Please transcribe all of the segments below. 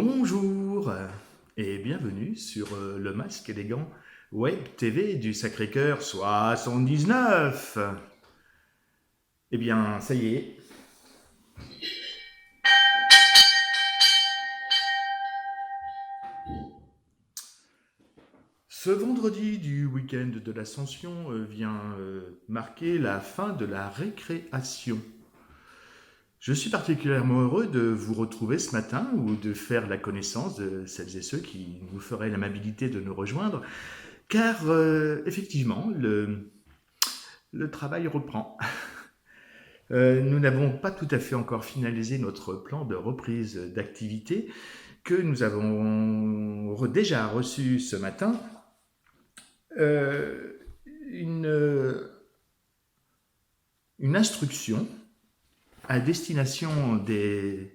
Bonjour et bienvenue sur le masque élégant Web TV du Sacré-Cœur 79. Eh bien, ça y est. Ce vendredi du week-end de l'Ascension vient marquer la fin de la récréation. Je suis particulièrement heureux de vous retrouver ce matin ou de faire la connaissance de celles et ceux qui nous feraient l'amabilité de nous rejoindre, car effectivement, le travail reprend. Nous n'avons pas tout à fait encore finalisé notre plan de reprise d'activité que nous avons déjà reçu ce matin. Euh, une, une instruction à destination des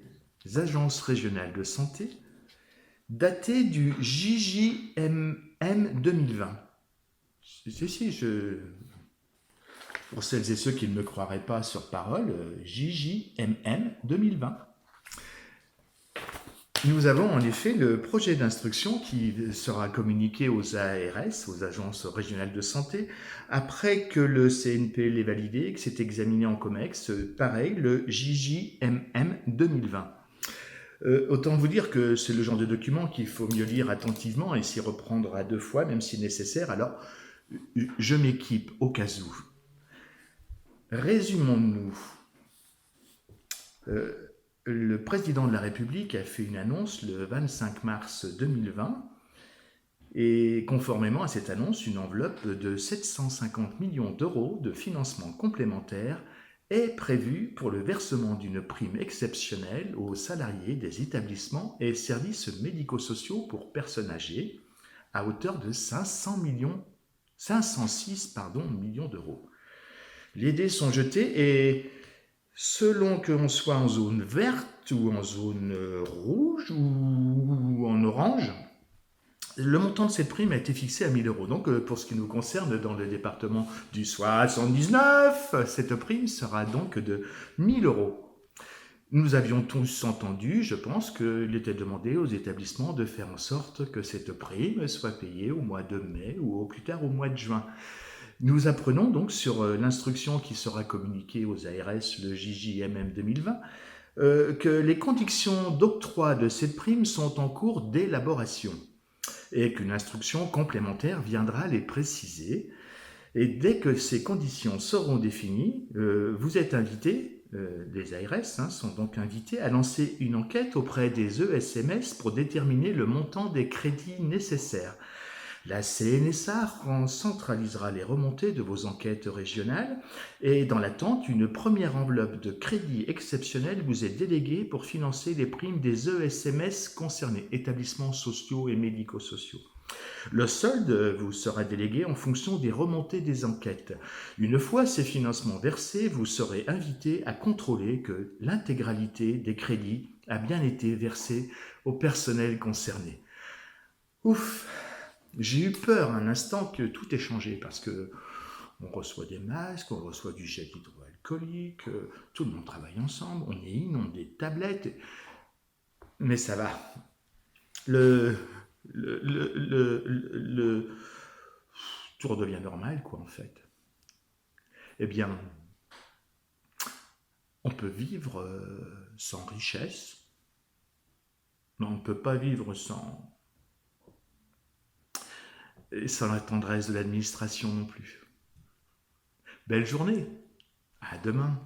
agences régionales de santé datée du JJMM 2020. Pour celles et ceux qui ne me croiraient pas sur parole, JJMM 2020. Nous avons en effet le projet d'instruction qui sera communiqué aux ARS, aux agences régionales de santé, après que le CNP l'ait validé, que c'est examiné en COMEX, pareil, le JJMM 2020. Autant vous dire que c'est le genre de document qu'il faut mieux lire attentivement et s'y reprendre à 2 fois, même si nécessaire. Alors, je m'équipe au cas où. Résumons-nous. Le président de la République a fait une annonce le 25 mars 2020 et conformément à cette annonce, une enveloppe de 750 millions d'euros de financement complémentaire est prévue pour le versement d'une prime exceptionnelle aux salariés des établissements et services médico-sociaux pour personnes âgées à hauteur de 506 millions d'euros. Les dés sont jetés et selon qu'on soit en zone verte ou en zone rouge ou en orange, le montant de cette prime a été fixé à 1 000 euros. Donc, pour ce qui nous concerne, dans le département du 79, cette prime sera donc de 1 000 euros. Nous avions tous entendu, je pense, qu'il était demandé aux établissements de faire en sorte que cette prime soit payée au mois de mai ou au plus tard au mois de juin. Nous apprenons donc sur l'instruction qui sera communiquée aux ARS, le JJMM 2020, que les conditions d'octroi de cette prime sont en cours d'élaboration et qu'une instruction complémentaire viendra les préciser. Et dès que ces conditions seront définies, vous êtes invités, les ARS sont donc invités à lancer une enquête auprès des ESMS pour déterminer le montant des crédits nécessaires. La CNSA centralisera les remontées de vos enquêtes régionales et dans l'attente, une première enveloppe de crédits exceptionnels vous est déléguée pour financer les primes des ESMS concernés, établissements sociaux et médico-sociaux. Le solde vous sera délégué en fonction des remontées des enquêtes. Une fois ces financements versés, vous serez invité à contrôler que l'intégralité des crédits a bien été versée au personnel concerné. Ouf! J'ai eu peur un instant que tout ait changé parce que on reçoit des masques, on reçoit du gel hydroalcoolique, tout le monde travaille ensemble, on est inondé de tablettes, mais ça va. Tout redevient normal, quoi, en fait. Eh bien, on peut vivre sans richesse, mais on ne peut pas vivre sans la tendresse de l'administration non plus. Belle journée, à demain.